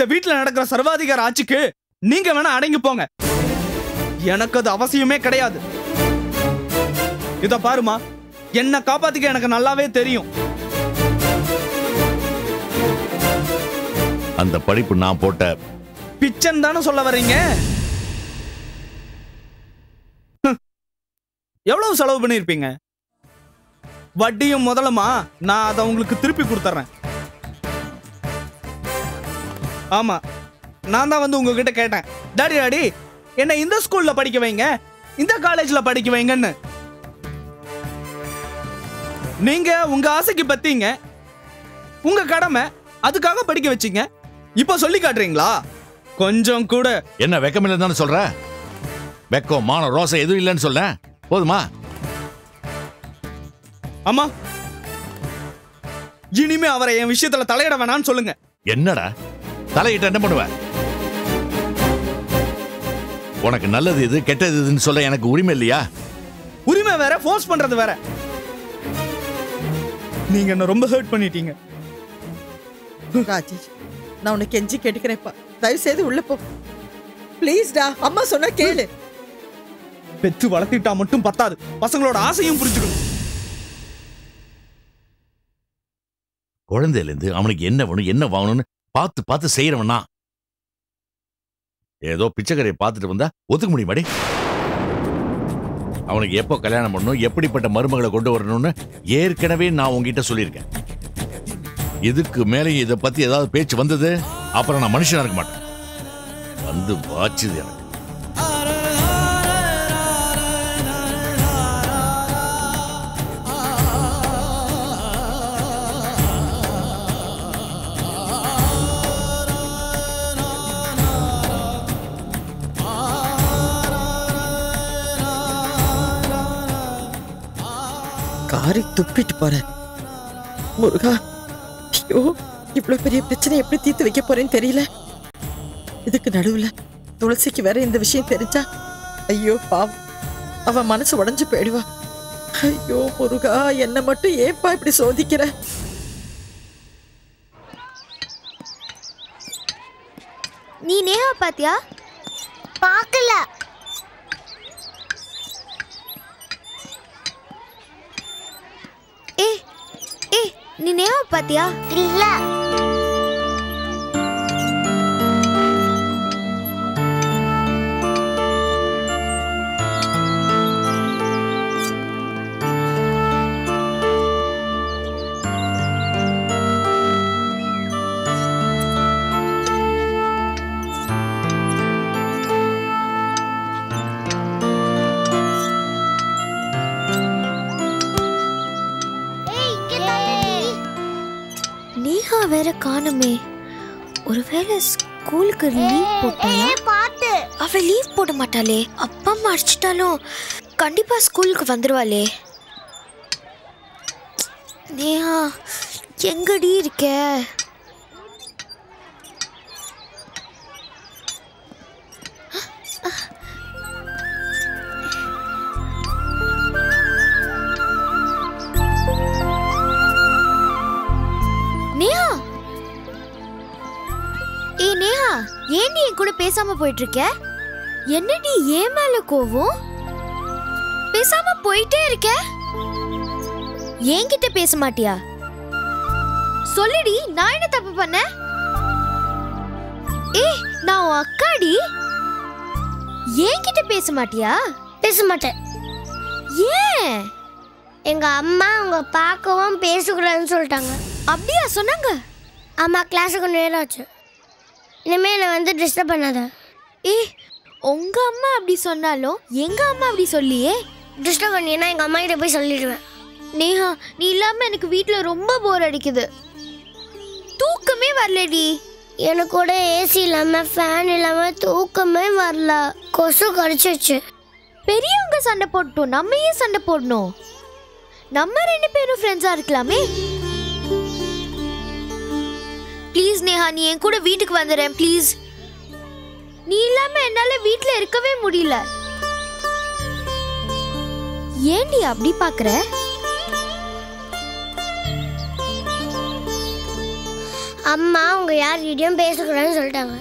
இந்த வீட்டுல நடக்கிற சர்வாதிகார ஆட்சிக்கு நீங்க வேணா அடங்கி போங்க. எனக்கு அது அவசியமே கிடையாது. இத பாருமா, என்ன காப்பாத்திக்க எனக்கு நல்லாவே தெரியும். அந்த படிப்பு நான் போட்ட பிச்சன் தானே சொல்ல வர்றீங்க? எவ்வளவு செலவு பண்ணிருப்பீங்க? வட்டியும் முதலமா நான் அதை உங்களுக்கு திருப்பி கொடுத்துறேன். ஆமா, நான் தான் வந்து உங்ககிட்ட கேட்டேன், டாடி என்ன இந்த ஸ்கூல்ல படிக்க வைங்க, இந்த காலேஜ்ல படிக்க வைங்கன்னு. நீங்க உங்க ஆசைக்கு பத்தீங்க, உங்க கடமை, அதுக்காக படிக்க வச்சீங்க. இப்ப சொல்லி காட்டுறீங்களா? கொஞ்சம் கூட என்ன வெக்கம் இல்லைன்னு சொல்ற? வெக்கம் மான ரோசம் எதுவும் இல்லைன்னு சொல்ல போதுமா? ஆமா, இனிமே அவரை என் விஷயத்துல தலையிட வேணான்னு சொல்லுங்க. என்னடா தலையிட்ட என்ன பண்ணுவ? உனக்கு நல்லது இது கெட்டது இதுன்னு சொல்ல எனக்கு உரிமை இல்லையா? உரிமை வேற, ஃபோர்ஸ் பண்றது வேற. நீங்க என்ன ரொம்ப ஹர்ட் பண்ணிட்டீங்க. ராஜேஷ், நான் உனக்கு கெஞ்சி கேட்டுக்கிறேன்ப்பா, தயவு செய்து உள்ள போ ப்ளீஸ்டா. அம்மா சொன்னா கேளு. பெத்து வளர்த்திட்டா மட்டும் பத்தாது, பசங்களோட ஆசையும் புரிஞ்சுக்கணும். குழந்தையில இருந்து அவனுக்கு என்ன வேணும் என்ன வாங்கணும்னு பார்த்து பார்த்து செய்யறவனா? ஏதோ பிச்சைக்கரையை பார்த்துட்டு வந்தா ஒத்துக்க முடியுமாடி? அவனுக்கு எப்போ கல்யாணம் பண்ணணும், எப்படிப்பட்ட மருமகளை கொண்டு வரணும்னு ஏற்கனவே நான் உங்ககிட்ட சொல்லியிருக்கேன். இதுக்கு மேலே இதை பத்தி ஏதாவது பேச்சு வந்தது, அப்புறம் நான் மனுஷனா இருக்க மாட்டேன். வந்து வாச்சுது எனக்கு. காரி துப்பிட்டு போற முருகா. ஐயோ, இவ்வளவு பெரிய பிரச்சனை எப்படி தீர்த்து வைக்க போறேன்னு தெரியல. இதுக்கு நடுவுல துளசிக்கு வேற இந்த விஷயம் தெரிஞ்சா, ஐயோ பாவம், அவ மனசு உடைஞ்சு போயிடுவா. ஐயோ முருகா, என்ன மட்டும் ஏப்பா இப்படி சோதிக்கிற? நீ நேஹா பாத்தியா? பார்க்கல. நீ நேஹா பாத்தியா? இல்ல. வேற காணுமே. ஒருவேளை ஸ்கூலுக்கு லீவ் போட்டாளா? பாத்து அவ லீவ் போட மாட்டாளே. அப்பா அம்மா அடிச்சிட்டாலும் கண்டிப்பா ஸ்கூலுக்கு வந்துருவாளே. நேஹா எங்கடி இருக்க? ஏன் நீ கூட பேசாம போயிட்டு இருக்க? என்னடி ஏன் மேல கோவம்? பேசாம போயிட்டே இருக்க. என்கிட்ட பேச மாட்டியா? சொல்லுடி, நான் என்ன தப்பு பண்ண? நான் உன் அக்காடி. என்கிட்ட பேச மாட்டியா? பேச மாட்டேன். ஏன்? எங்க அம்மா உங்க பார்க்கவும் பேசக்கூடாதுன்னு சொல்லிட்டாங்க. அப்படியா சொன்னாங்க? ஆமா, கிளாஸுக்கு நேரம் ஆச்சு. இனிமே நான் வந்து டிஸ்டர்ப் பண்ணாத. உங்க அம்மா அப்படி சொன்னாலும் எங்க அம்மா அப்படி சொல்லியே. டிஸ்டர்ப் பண்ணினா எங்க அம்மா கிட்ட போய் சொல்லிடுவேன். நேஹா, நீ இல்லாம எனக்கு வீட்ல ரொம்ப போர் அடிக்குது. தூக்கமே வரலடி. எனக்கு கூட ஏசி இல்லாம ஃபேன் இல்லாம தூக்கமே வரல. கொசு கடிச்சிச்சு. பெரியவங்க சண்டை போட்டோம், நம்ம ஏன் சண்டை போடணும்? நம்ம ரெண்டு பேரும் ஃப்ரெண்ட்ஸா இருக்கலாமே. ப்ளீஸ் நேஹா, நீ என் கூட வீட்டுக்கு வந்துறேன் ப்ளீஸ். நீ இல்லாம என்னால வீட்ல இருக்கவே முடியல. ஏன்டி அப்படி பாக்குற? அம்மா அவங்க யார்கிட்டயும் பேசக்கூடாதுன்னு சொல்லிட்டாங்க.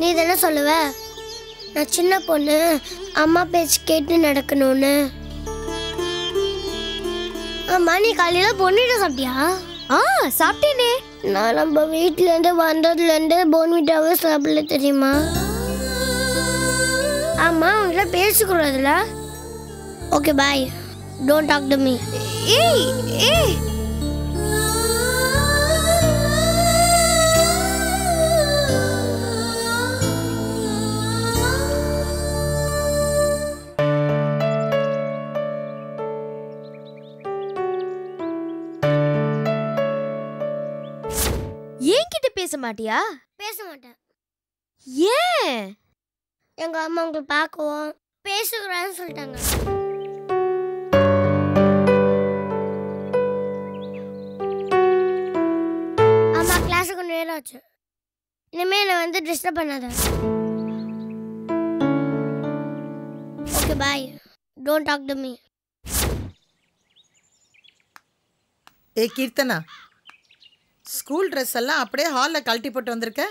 நீ தானே சொல்லுவ நான் சின்ன பொண்ணு, அம்மா பேச்சு கேட்டு நடக்கணும்னு. அம்மா நீ காலையில பொன்னிட்ட சாப்பிட்டியா? சாப்பிட்டேனே. நான் நம்ம வீட்டிலேருந்து வந்ததுலேருந்து போன்விட்டாவே சாப்பிடல தெரியுமா? அம்மா அவங்ககிட்ட பேசக்கூடாதுல்ல. Okay bye, don't talk to me. ஏய் ஏய் என்கிட்ட பேச மாட்டியா? பேச மாட்டேன். ஏன்? எங்க அம்மா உங்களை பார்க்கவும் பேசக்கூடாதுன்னு சொல்லிட்டாங்க. அம்மா கிளாஸுக்கு கொஞ்சம் நேரம் ஆச்சு. இனிமே என்னை வந்து டிஸ்டர்ப் பண்ணாத. Okay bye, don't talk to me. ஏய் கீர்த்தனா, ஸ்கூல் ட்ரெஸ் எல்லாம் அப்படியே ஹாலில் கழட்டி போட்டு வந்திருக்க.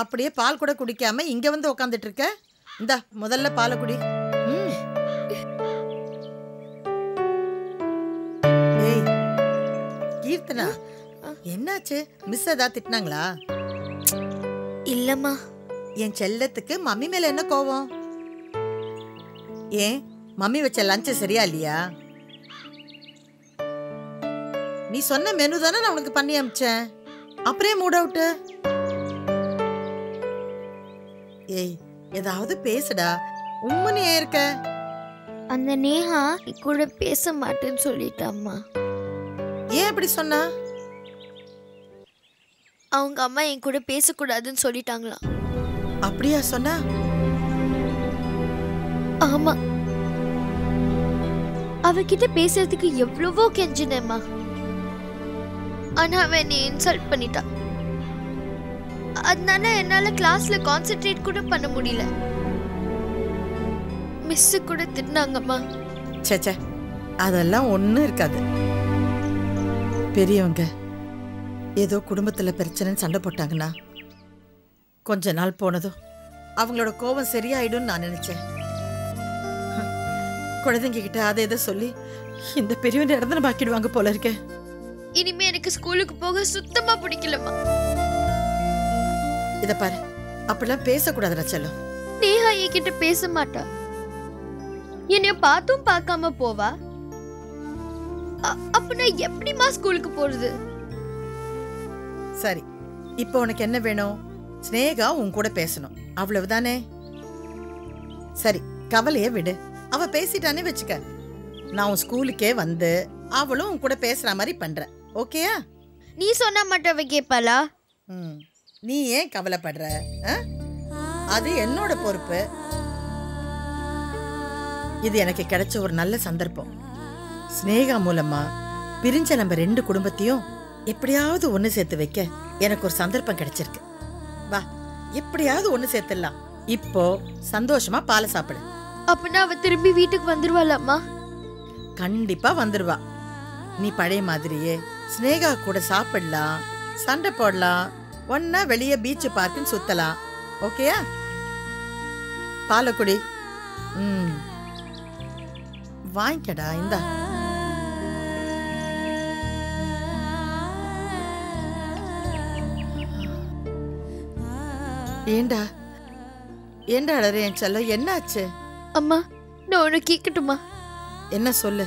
அப்படியே பால் கூட குடிக்காம இங்கே வந்து உக்காந்துட்டு இருக்க. இந்தா முதல்ல பாலை குடி. ஏய் கீர்த்தனா, என்னாச்சு? மிஸ் ஏதாவது திட்டினாங்களா? இல்லம்மா. என் செல்லத்துக்கு மம்மி மேல என்ன கோவம்? ஏன் மம்மி வச்ச லஞ்சு சரியா இல்லையா? நீ சொன்ன மெனு தானே நான் உனக்கு பண்ணி அமிச்சேன். அப்புறம் மூட் அவுட்டு. ஏய் ஏதாவது பேசுடா, உம்முன்னு இருக்க. அந்த நேஹா கூட பேச மாட்டேன்னு சொல்லிட்டாம்மா. ஏன் அப்படி சொன்னா? அவங்க அம்மா என் கூட பேசக்கூடாதுன்னு சொல்லிட்டாங்களா? அப்படியா சொன்னா? ஆமா. அவகிட்ட பேசுறதுக்கு எவ்வளவோ கெஞ்சினேம்மா. ஆனா அவன் என்னை இன்சல்ட் பண்ணிட்டா. அதனால என்னால கிளாஸ்ல கான்சென்ட்ரேட் கூட பண்ண முடியல. மிஸ் கூட திட்டினாங்கம்மா. சேச்சே, அதெல்லாம் ஒன்றும் இருக்காது. பெரியவங்க ஏதோ குடும்பத்துல பிரச்சனைன்னு சண்டை போட்டாங்கன்னா கொஞ்ச நாள் போனதும் அவங்களோட கோபம் சரியாயிடும்னு நான் நினைச்சேன். குழந்தைங்க கிட்ட அதை எதை சொல்லி இந்த பெரியவன் இடத்துல பாக்கிடுவாங்க போல இருக்க. இனிமே எனக்கு ஸ்கூலுக்கு போக சுத்தமா பிடிக்கலம்மா. இத பாரு, அப்படிலாம் பேசக்கூடாதுடா செல்லம். நேஹா என்கிட்ட பேச மாட்டா. என்னைய பார்த்தும் பார்க்காம போவா. அப்ப நான் எப்படிமா ஸ்கூலுக்கு போறது? சரி, இப்போ உனக்கு என்ன வேணும்? ஸ்னேகா உன் கூட பேசணும், அவ்வளவுதானே? சரி, கவலையே விடு. அவ பேசிட்டானே வச்சுக்க. நான் உன் ஸ்கூலுக்கே வந்து அவளும் உன் கூட பேசுற மாதிரி பண்றேன். ஓகேயா? நீ சொன்னா மட்டும் அவ கேட்பாளா? நீ ஏன் கவலைப்படுற? அது என்னோட பொறுப்பு. இது எனக்கு கிடைச்ச ஒரு நல்ல சந்தர்ப்பம். ஸ்னேகா மூலமா பிரிஞ்ச நம்ம 2 குடும்பத்தையும் எப்படியாவது ஒண்ணு சேர்த்து வைக்க எனக்கு ஒரு சந்தர்ப்பம் கிடைச்சிருக்கு. வா, எப்படியாவது ஒண்ணு சேர்த்துடலாம். இப்போ சந்தோஷமா பாலை சாப்பிடு. அப்பனா அவ திரும்பி வீட்டுக்கு வந்துருவாளம்மா? கண்டிப்பா வந்துருவா. நீ பழைய மாதிரியே ஸ்னேகா கூட சாப்பிடலாம், சண்டை போடலாம், ஒன்னா வெளியே பீச் பார்க்குன்னு சுத்தலாம். ஓகேயா? பாலக்குடி வாங்கிக்கடா. இந்தா. ஏண்டா ஏண்டா அழற என் செல்லம்? என்னாச்சு? அம்மா, நான் உன்னை கேட்கட்டுமா? என்ன சொல்லு.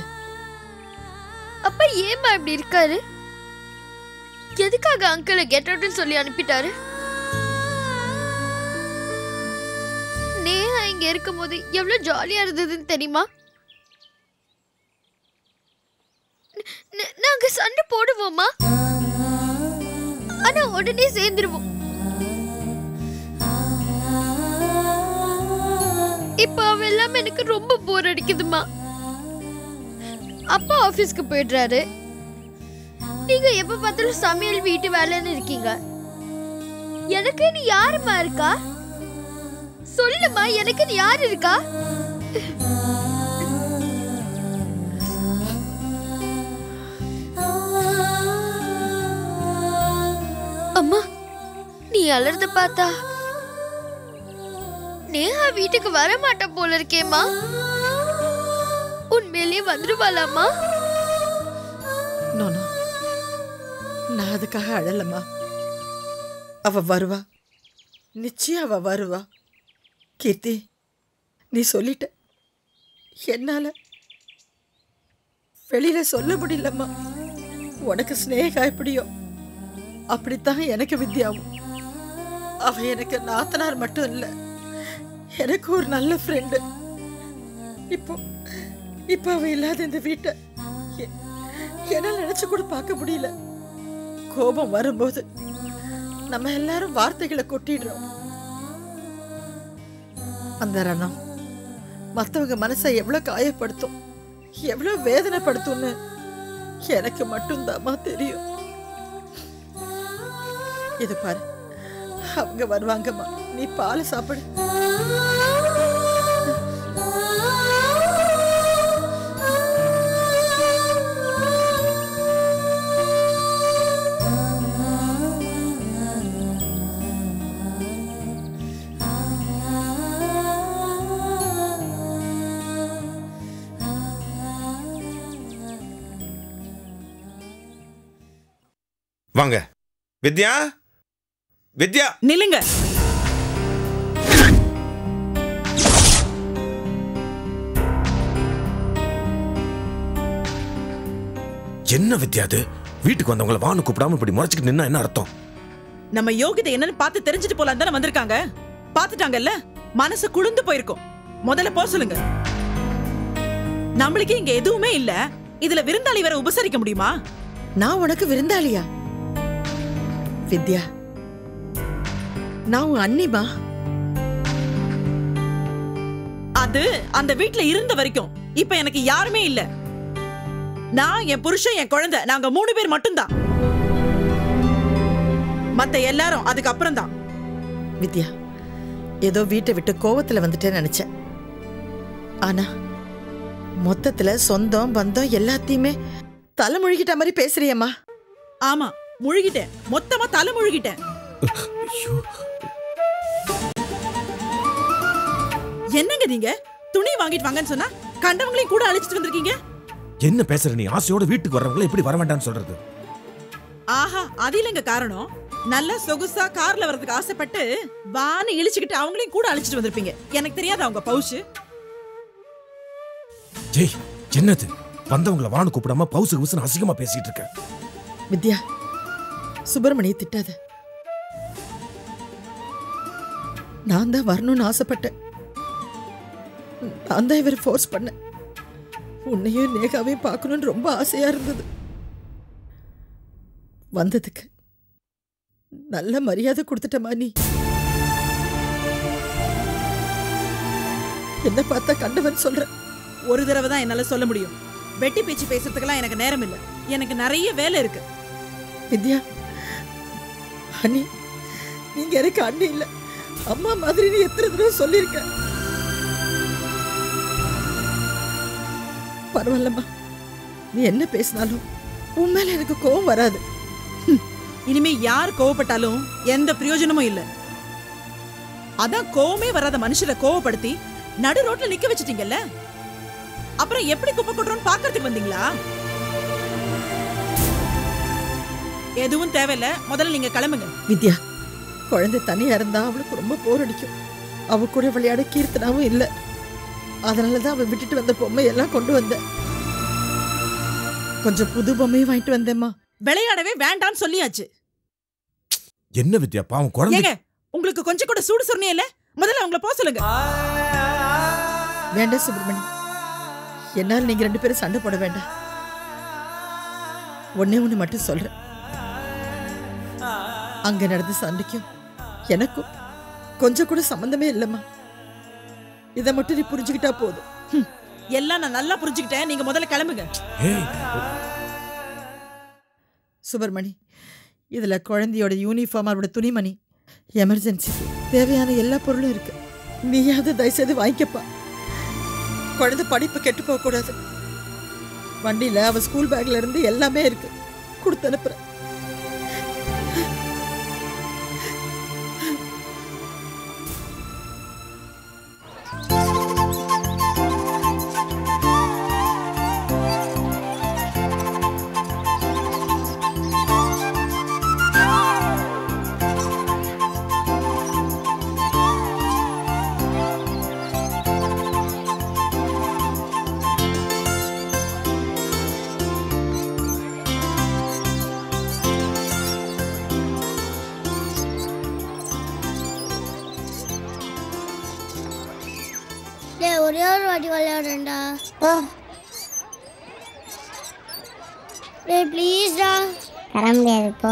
அப்பா ஏம்மா இப்படி இருக்காரு? எதுக்காக அங்கிளை கெட் அவுட்னு சொல்லி அனுப்பிட்டாரு? நேஹா இங்க இருக்கும்போது எவ்வளவு ஜாலியா இருந்ததுன்னு தெரியுமா? நாங்க சண்டை போடுவோமா, ஆனா உடனே சேர்ந்துருவோம். இப்ப அவ எல்லாம் எனக்கு ரொம்ப போர் அடிக்குதுமா. அப்பா ஆபீஸ்க்கு போயிடுறாரு. நீங்க எப்ப பார்த்தாலும் சமையல் வீட்டு வேலைன்னு இருக்கீங்க. எனக்கு நீ யாருமா இருக்கா? சொல்லுமா, எனக்கு நீ யாரு இருக்கா? அம்மா நீ அலறத பார்த்தா நேஹா வீட்டுக்கு வர மாட்டா போல இருக்கேம்மா. உண்மையிலேயே வந்துருவாளாம்மா? நோனோ, நான் அதுக்காக அழலம்மா. அவ வருவா, நிச்சயம் அவ வருவா. கீர்த்தி, நீ சொல்லிட்ட, என்னால வெளியில சொல்ல முடியலம்மா. உனக்கு ஸ்னேகா எப்படியோ அப்படித்தான் எனக்கு வித்யாவும். அவ எனக்கு நாத்தனார் மட்டும் இல்ல, எனக்கு ஒரு நல்ல ஃப்ரெண்டு. இப்போ இப்போ அவ இல்லாத இந்த வீட்டை என்னால நினைச்சு கூட பார்க்க முடியல. கோபம் வரும்போது நம்ம எல்லாரும் வார்த்தைகளை கொட்டிடுறோம். அந்த ரணம் மற்றவங்க மனசை எவ்வளவு காயப்படுத்தும், எவ்வளவு வேதனைப்படுத்தும்னு எனக்கு மட்டும்தாம்மா தெரியும். இது பாரு, அவங்க வருவாங்கம்மா, நீ பாலை சாப்பிடு. வாங்க. வித்யா, வித்யா நில்லுங்க. என்ன வித்யா அது? வீட்டுக்கு வந்தவங்கள வான்னு கூப்பிடாம இப்படி முறைச்சிட்டு நின்னா என்ன அர்த்தம்? நம்ம யோகிதை என்னன்னு பார்த்து தெரிஞ்சுட்டு போலாம் தானே வந்திருக்காங்க. பார்த்துட்டாங்கல்ல, மனசு குளிர்ந்து போயிருக்கும். முதல்ல போ சொல்லுங்க. நம்மளுக்கு இங்க எதுவுமே இல்ல, இதுல விருந்தாளி வேற உபசரிக்க முடியுமா? நான் உனக்கு விருந்தாளியா? வித்யா, நான் உன் அண்ணிமா. அது அந்த வீட்ல இருந்த வரைக்கும். இப்ப எனக்கு யாருமே இல்ல. நான், என் புருஷன், என் குழந்தை, நாங்க 3 பேர் மட்டும்தான். மத்த எல்லாரும் அதுக்கு அப்புறம் தான். வித்யா, ஏதோ வீட்டை விட்டு கோவத்துல வந்துட்டேன்னு நினைச்சேன். ஆனா மொத்தத்துல சொந்தம் பந்தம் எல்லாத்தையுமே தலை முழுகிட்ட மாதிரி பேசுறியம்மா. ஆமா, முழுகிட்டேன். மொத்தமா தலை முழுகிட்டேன். என்னங்க நீங்க? துணி வாங்கிட்டு வாங்கன்னு சொன்னா கண்டவங்களையும் கூட அழைச்சிட்டு வந்திருக்கீங்க. என்ன பேசுற நீ? ஆசையோட வீட்டுக்கு வர்றவங்கள எப்படி வர வேண்டாம்னு சொல்றது? ஆஹா, அது இல்லைங்க காரணம். நல்ல சொகுசா கார்ல வரதுக்கு ஆசைப்பட்டு வான்னு இழிச்சுக்கிட்டு அவங்களையும் கூட அழைச்சிட்டு வந்திருப்பீங்க. எனக்கு தெரியாத அவங்க பவுச்சு. ஜெய், என்னது? வந்தவங்கள வான்னு கூப்பிடாம பவுசு குவுசுன்னு அசிங்கமா பேசிட்டு இருக்க. வித்யா, சுப்பிரமணியை திட்டாத. நான் தான் வரணும்னு ஆசைப்பட்டேன். நான் தான் இவர் ஃபோர்ஸ் பண்ணேன். உன்னையும் நேகாவையும் பார்க்கணும்னு ரொம்ப ஆசையா இருந்தது. வந்ததுக்கு நல்ல மரியாதை கொடுத்துட்டமா நீ. என்ன பார்த்தா கண்டவன் சொல்ற? ஒரு தடவை தான் என்னால சொல்ல முடியும். வெட்டி பேச்சு பேசுறதுக்கெல்லாம் எனக்கு நேரம் இல்ல. எனக்கு நிறைய வேலை இருக்கு. வித்யா, அண்ணி, நீங்க எனக்கு அண்ணி இல்ல, அம்மா மாதிரி நீ எத்தனை தடவை சொல்லியிருக்க. பரவாயில்லம்மா, நீ என்ன பேசினாலும் உன் மேல எனக்கு கோவம் வராது. இனிமே யார் கோவப்பட்டாலும் எந்த பிரயோஜனமும் இல்ல. அதான் கோவமே வராத மனுஷரை கோவப்படுத்தி நடு ரோட்ல நிக்க வச்சிட்டீங்கல்ல, அப்புறம் எப்படி குப்பை கொட்டுறோன்னு பாக்கிறதுக்கு வந்தீங்களா? எதுவும் தேவையில்ல, முதல்ல நீங்க கிளம்புங்க. வித்யா, குழந்தை தனியா இருந்தா அவளுக்கு ரொம்ப போர் அடிக்கும். அவ கூட விளையாட கீர்த்தனாவும் இல்ல. அதனாலதான் அவ விட்டுட்டு வந்த பொம்மை எல்லாம் கொண்டு வந்த. கொஞ்சம் புது பொம்மையும் வாங்கிட்டு வந்தேம்மா. விளையாடவே வேண்டான்னு சொல்லியாச்சு. என்ன வித்யா, பாவம் குழந்தை. ஏங்க, உங்களுக்கு கொஞ்சம் கூட சூடு சொன்னே இல்ல? முதல்ல அவங்கள போக சொல்லுங்க. வேண்டாம் சுப்பிரமணி, என்னால் நீங்க 2 பேரும் சண்டை போட வேண்டாம். ஒன்னே ஒண்ணு மட்டும் சொல்றேன். அங்க நடந்த சண்டைக்கும் எனக்கும் கொஞ்சம் கூட சம்பந்தமே இல்லம்மா. இதை மட்டும் நீ புரிஞ்சுக்கிட்டா போதும். எல்லாம் நான் நல்லா புரிஞ்சுக்கிட்டேன். நீங்க முதல்ல கிளம்புங்க. சுப்பிரமணி, இதுல குழந்தையோட யூனிஃபார்ம், அவரோட துணிமணி, எமர்ஜென்சி தேவையான எல்லா பொருளும் இருக்கு. நீயாவது தயவுசெய்து வாங்கிக்கப்பா. குழந்தை படிப்பு கெட்டு போக கூடாது. வண்டியில அவ ஸ்கூல் பேக்ல இருந்து எல்லாமே இருக்கு, கொடுத்து அனுப்புறேன். டேய் ஒரே ஒரு வாட்டி விளையாடுறேன்டா. டேய் ப்ளீஸ்டா. தர முடியாது இப்போ.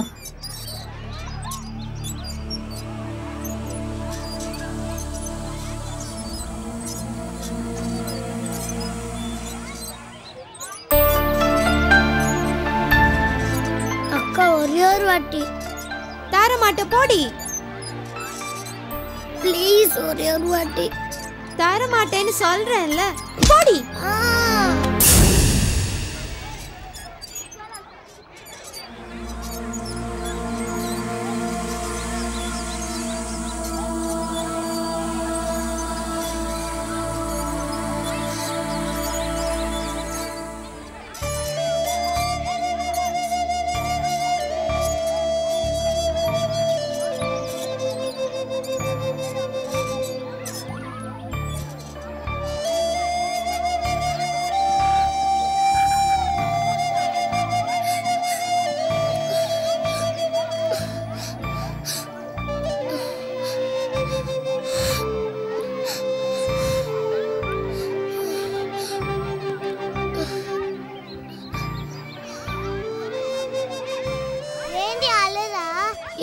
அக்கா ஒரே ஒரு வாட்டி. தர மாட்ட போடி. ப்ளீஸ் ஒரே ஒரு வாட்டி. தர மாட்டேன்னு சொல்றேன்ல போடி.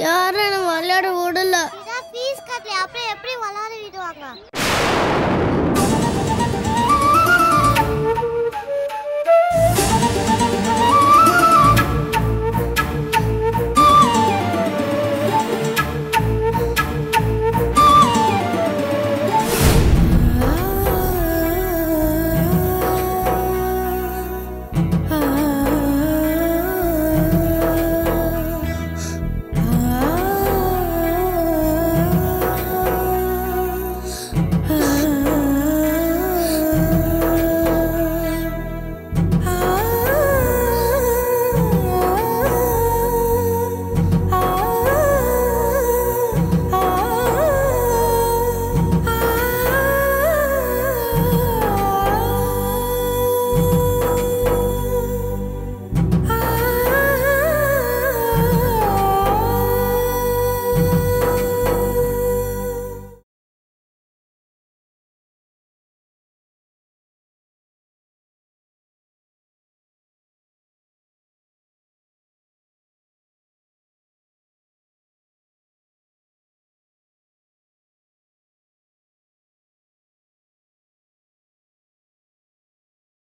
யாரும் விளையாட விடல. ஃபீஸ் கட்டல அப்புறம் எப்படி விளையாட விடுவாங்க?